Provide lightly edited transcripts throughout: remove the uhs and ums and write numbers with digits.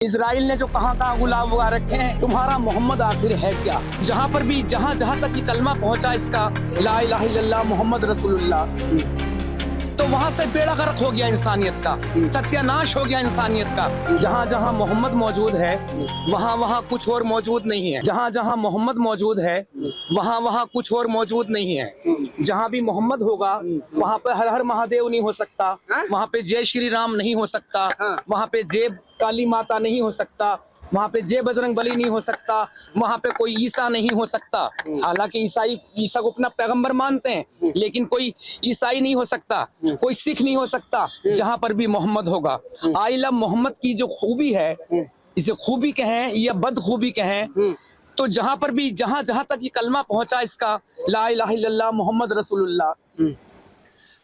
Israel ने जो कहां कहां गुलाब उगा रखे हैं, तुम्हारा मोहम्मद आखिर है क्या। जहां पर भी जहां तक ये कलमा पहुंचा इसका, ला इलाहा इल्लल्लाह मोहम्मद रसूलुल्लाह, तो वहां से बेड़ा गर्क हो गया इंसानियत का, सत्यानाश हो गया इंसानियत का। जहां जहां मोहम्मद मौजूद है वहां वहां कुछ और मौजूद नहीं है। जहां जहां मोहम्मद मौजूद है वहां वहां कुछ और मौजूद नहीं है। जहां भी मोहम्मद होगा वहां पे हर हर महादेव नहीं हो सकता, वहां पे जय श्री राम नहीं हो सकता, वहां पे जय काली माता नहीं हो सकता, वहां पे जय बजरंग बली नहीं हो सकता, वहां पे कोई ईसा नहीं हो सकता। हालांकि ईसा को अपना पैगंबर मानते हैं, लेकिन कोई ईसाई नहीं हो सकता, कोई सिख नहीं हो सकता जहां पर भी मोहम्मद होगा। आइला मोहम्मद की जो खूबी है, इसे खूबी कहें या बदखूबी कहें, तो जहां पर भी जहां तक ये कलमा पहुंचा इसका, ला इलाहा इल्लल्लाह मोहम्मद रसूलुल्लाह,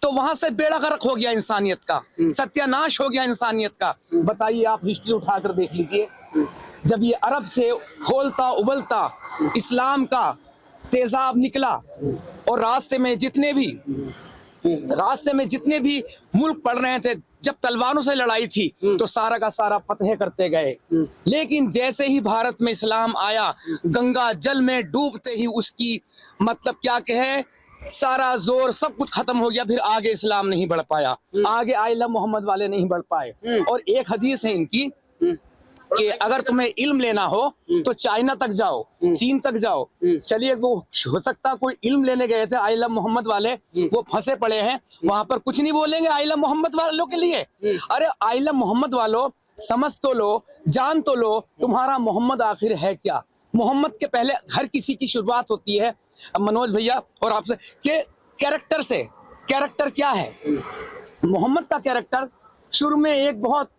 तो वहां से बेड़ा गर्क हो गया इंसानियत का, सत्यानाश हो गया इंसानियत का। बताइए, आप हिस्ट्री उठाकर देख लीजिए, जब ये अरब से खोलता उबलता इस्लाम का तेजाब निकला और रास्ते में जितने भी मुल्क पड़ रहे थे, जब तलवारों से लड़ाई थी तो सारा का सारा फतह करते गए। लेकिन जैसे ही भारत में इस्लाम आया, गंगा जल में डूबते ही उसकी मतलब क्या कहे, सारा जोर सब कुछ खत्म हो गया। फिर आगे इस्लाम नहीं बढ़ पाया, आगे आइला मोहम्मद वाले नहीं बढ़ पाए। और एक हदीस है इनकी कि अगर तुम्हें इल्म लेना हो तो चाइना तक जाओ, चीन तक जाओ। चलिए, वो हो सकता कोई इल्म लेने गए थे आइला मोहम्मद वाले, वो फंसे पड़े हैं वहां पर, कुछ नहीं बोलेंगे आइला मोहम्मद वालों के लिए। अरे आइला मोहम्मद वालों, समझ तो लो, जान तो लो, तुम्हारा मोहम्मद आखिर है क्या। मोहम्मद के पहले हर किसी की शुरुआत होती है, मनोज भैया और आपसे, के कैरेक्टर से। कैरेक्टर क्या है मोहम्मद का? कैरेक्टर शुरू में एक बहुत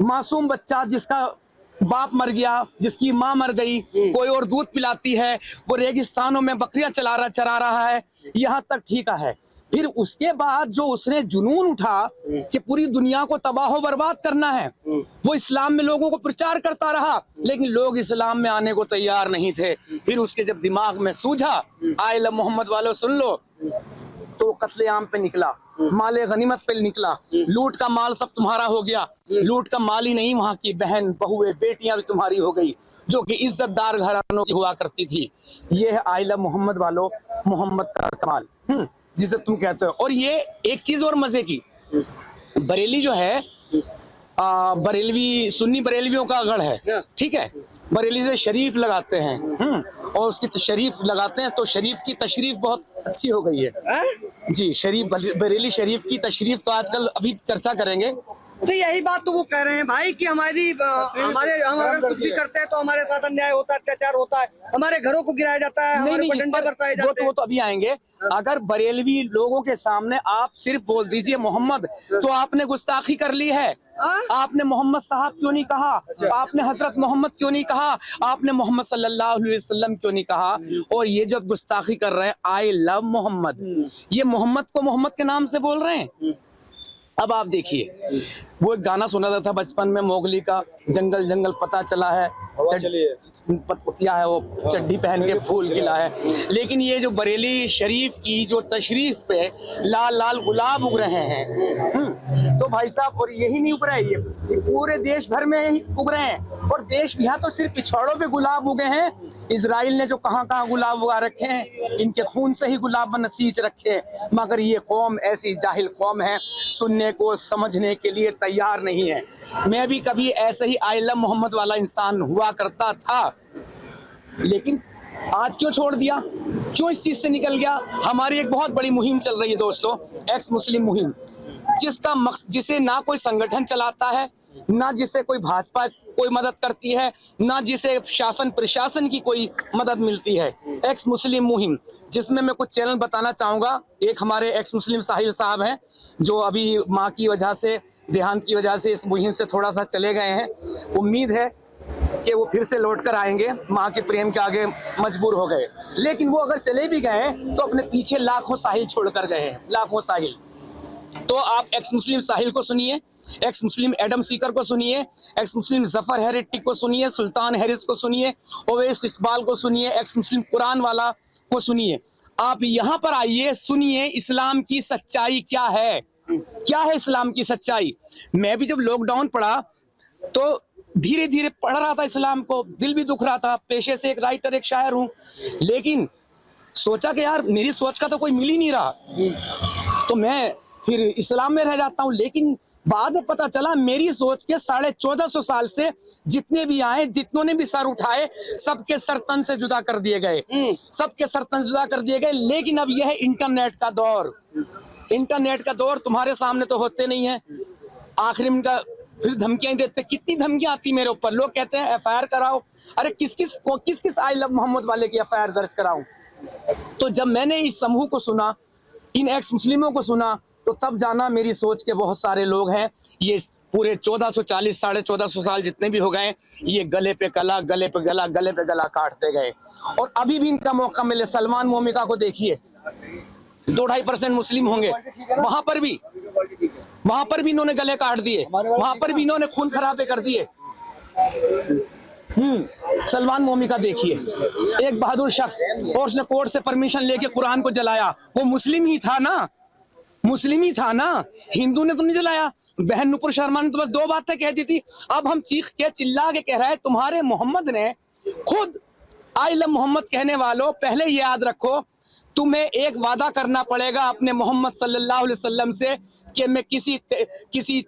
मासूम बच्चा जिसका बाप मर गया, जिसकी माँ मर गई, कोई और दूध पिलाती है, वो रेगिस्तानों में बकरियां चरा रहा है, यहाँ तक ठीक है। फिर उसके बाद जो उसने जुनून उठा कि पूरी दुनिया को तबाह बर्बाद करना है, वो इस्लाम में लोगों को प्रचार करता रहा, लेकिन लोग इस्लाम में आने को तैयार नहीं थे। फिर उसके जब दिमाग में सूझा, आइला मोहम्मद वालों सुन लो, तो कत्लेआम पे निकला, माले गनीमत पे निकला, लूट का माल सब तुम्हारा हो गया। लूट का माल ही नहीं, वहां की बहन बहुएं बेटियां भी तुम्हारी हो गई, जो कि इज्जतदार घरानों की हुआ करती थी। ये है आइला मोहम्मद वालों, मोहम्मद का कमाल जिसे तुम कहते हो। और ये एक चीज और मजे की, बरेली जो है, बरेलवी सुन्नी बरेलवियों का गढ़ है, ठीक है। बरेली से शरीफ लगाते हैं और उसकी शरीफ लगाते हैं तो शरीफ की तशरीफ बहुत अच्छी हो गई है जी। शरीफ, बरेली शरीफ की तशरीफ तो आजकल अभी चर्चा करेंगे। तो यही बात तो वो कह रहे हैं भाई कि हम अगर कुछ भी करते हैं तो हमारे साथ अन्याय होता है, अत्याचार होता है, हमारे घरों को गिराया जाता है, हमारे पर डंडे बरसाए जाते हैं। वो तो अभी आएंगे। अगर बरेलवी लोगों के सामने आप सिर्फ बोल दीजिए मोहम्मद, तो आपने गुस्ताखी कर ली है। आपने मोहम्मद साहब क्यों नहीं कहा, आपने हजरत मोहम्मद क्यों नहीं कहा, आपने मोहम्मद सल्लल्लाहु अलैहि वसल्लम क्यों नहीं कहा। और ये जो गुस्ताखी कर रहे हैं, आई लव मोहम्मद, ये मोहम्मद को मोहम्मद के नाम से बोल रहे हैं। अब आप देखिए, वो एक गाना सुना था बचपन में मोगली का, जंगल जंगल पता चला है, क्या है वो, चड्डी पहन के फूल खिला है। लेकिन ये जो बरेली शरीफ की जो तशरीफ पे लाल लाल गुलाब उग रहे हैं, तो भाई साहब, और यही नहीं उग रहे, ये पूरे देश भर में ही उग रहे हैं। और देश यहाँ तो सिर्फ पिछड़ों पे गुलाब उगे हैं, इजराइल ने जो कहां कहां गुलाब उगा रखे हैं, इनके खून से ही गुलाब नसीज रखे हैं। मगर ये कौम ऐसी जाहिल कौम है, सुनने को समझने के लिए तैयार नहीं है। मैं भी कभी ऐसे ही आइला मोहम्मद वाला इंसान हुआ करता था, लेकिन आज क्यों छोड़ दिया, क्यों इस चीज से निकल गया। हमारी एक बहुत बड़ी मुहिम चल रही है दोस्तों, एक्स मुस्लिम मुहिम, जिसे ना कोई संगठन चलाता है, ना जिसे कोई भाजपा कोई मदद करती है, ना जिसे शासन प्रशासन की कोई मदद मिलती है। एक्स मुस्लिम मुहिम, जिसमें मैं कुछ चैनल बताना चाहूंगा। एक हमारे एक्स मुस्लिम साहिल साहब हैं, जो अभी माँ की वजह से, देहांत की वजह से इस मुहिम से थोड़ा सा चले गए हैं। उम्मीद है कि वो फिर से लौट कर आएंगे, माँ के प्रेम के आगे मजबूर हो गए। लेकिन वो अगर चले भी गए तो अपने पीछे लाखों साहिल छोड़कर गए हैं, लाखों साहिल। तो आप एक्स मुस्लिम साहिल को सुनिए, एक्स मुस्लिम एडम सीकर को सुनिए, एक्स मुस्लिम जफर हेरिटिक को सुनिए, सुल्तान हैरिस को सुनिए, ओवैस इकबाल को सुनिए, एक्स मुस्लिम कुरान वाला को सुनिए। आप यहाँ पर आइए, सुनिए इस्लाम की सच्चाई क्या है, क्या है इस्लाम की सच्चाई। मैं भी जब लॉकडाउन पड़ा तो धीरे धीरे पढ़ रहा था इस्लाम को, दिल भी दुख रहा था। पेशे से एक राइटर, एक शायर हूँ, लेकिन सोचा कि यार मेरी सोच का तो कोई मिल ही नहीं रहा, तो मैं फिर इस्लाम में रह जाता हूँ। लेकिन बाद में पता चला मेरी सोच के 1450 साल से जितने भी आए, जितनों ने भी सर उठाए, सबके सर तन से जुदा कर दिए गए, सबके सर तन से जुदा कर दिए गए। लेकिन अब यह है इंटरनेट का दौर, इंटरनेट का दौर, तुम्हारे सामने तो होते नहीं है। आखिर में इनका फिर धमकियां देते, कितनी धमकियां आती मेरे ऊपर। लोग कहते हैं एफआईआर कराओ। अरे किस किस आई लव मोहम्मद वाले की एफआईआर दर्ज कराऊं? तो जब मैंने इस समूह को सुना, इन एक्स मुस्लिमों को सुना, तो तब जाना मेरी सोच के बहुत सारे लोग हैं, ये पूरे 1440 1450 साल जितने भी हो गए, ये गले पे गला, गले पे गला, गले पे गला काटते गए। और अभी भी इनका मौका मिले, सलमान मोमिका को देखिए, 2-2.5% मुस्लिम होंगे, वहां पर भी इन्होंने गले काट दिए, वहां पर भी इन्होंने खून खराबे कर दिए। सलमान मोमिका देखिए, एक बहादुर शख्स, और उसने कोर्ट से परमिशन लेके कुरान को जलाया। वो मुस्लिम ही था ना, मुस्लिम ही था ना, हिंदू ने तो नहीं जलाया। बहन नुपुर शर्मा ने तो बस 2 बातें कह दी थी। अब हम चीख के चिल्ला के कह रहे हैं, तुम्हारे मोहम्मद ने खुद आई लव मोहम्मद कहने वालों, पहले याद रखो, तुम्हें एक वादा करना पड़ेगा अपने मोहम्मद सल्लल्लाहु अलैहि वसल्लम से कि मैं किसी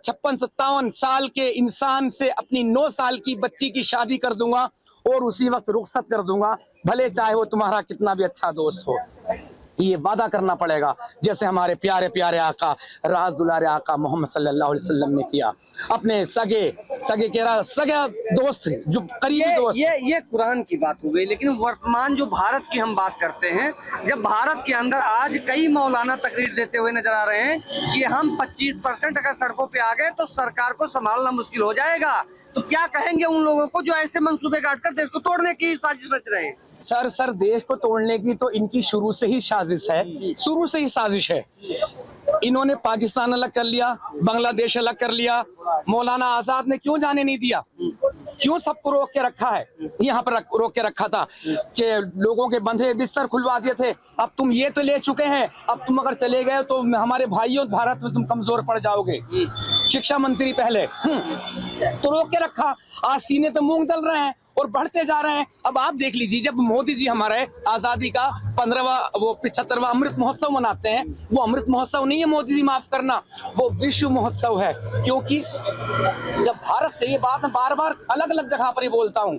56-57 साल के इंसान से अपनी 9 साल की बच्ची की शादी कर दूंगा और उसी वक्त रुखसत कर दूंगा, भले चाहे वो तुम्हारा कितना भी अच्छा दोस्त हो। ये वादा करना पड़ेगा, जैसे हमारे प्यारे प्यारे आका, राज दुलारे आका मोहम्मद सल्लल्लाहु अलैहि वसल्लम ने किया अपने सगे दोस्त, जो करीबी दोस्त। ये कुरान की बात हो गई, लेकिन वर्तमान जो भारत की हम बात करते हैं, जब भारत के अंदर आज कई मौलाना तकरीर देते हुए नजर आ रहे हैं कि हम 25% अगर सड़कों पे आ गए तो सरकार को संभालना मुश्किल हो जाएगा, तो क्या कहेंगे उन लोगों को जो ऐसे मंसूबे काटकर देश को तोड़ने की साजिश रच रहे हैं? सर देश को तोड़ने की तो इनकी शुरू से ही साजिश है, शुरू से ही साजिश है। इन्होंने पाकिस्तान अलग कर लिया, बांग्लादेश अलग कर लिया। मौलाना आजाद ने क्यों जाने नहीं दिया? क्यों सबको रोक के रखा है? यहाँ पर रोक के रखा था कि लोगों के बंधे बिस्तर खुलवा दिए थे। अब तुम ये तो ले चुके हैं, अब तुम अगर चले गए तो हमारे भाइयों भारत में तुम कमजोर पड़ जाओगे। शिक्षा मंत्री पहले तो रोक के रखा, आज सीने पे मूंग दल रहे हैं और बढ़ते जा रहे हैं। अब आप देख लीजिए, जब मोदी जी हमारे आजादी का 75वां अमृत महोत्सव मनाते हैं, वो अमृत महोत्सव नहीं है मोदी जी, माफ करना, वो विश्व महोत्सव है। क्योंकि जब भारत से ये बात मैं बार बार अलग अलग जगह पर ही बोलता हूँ,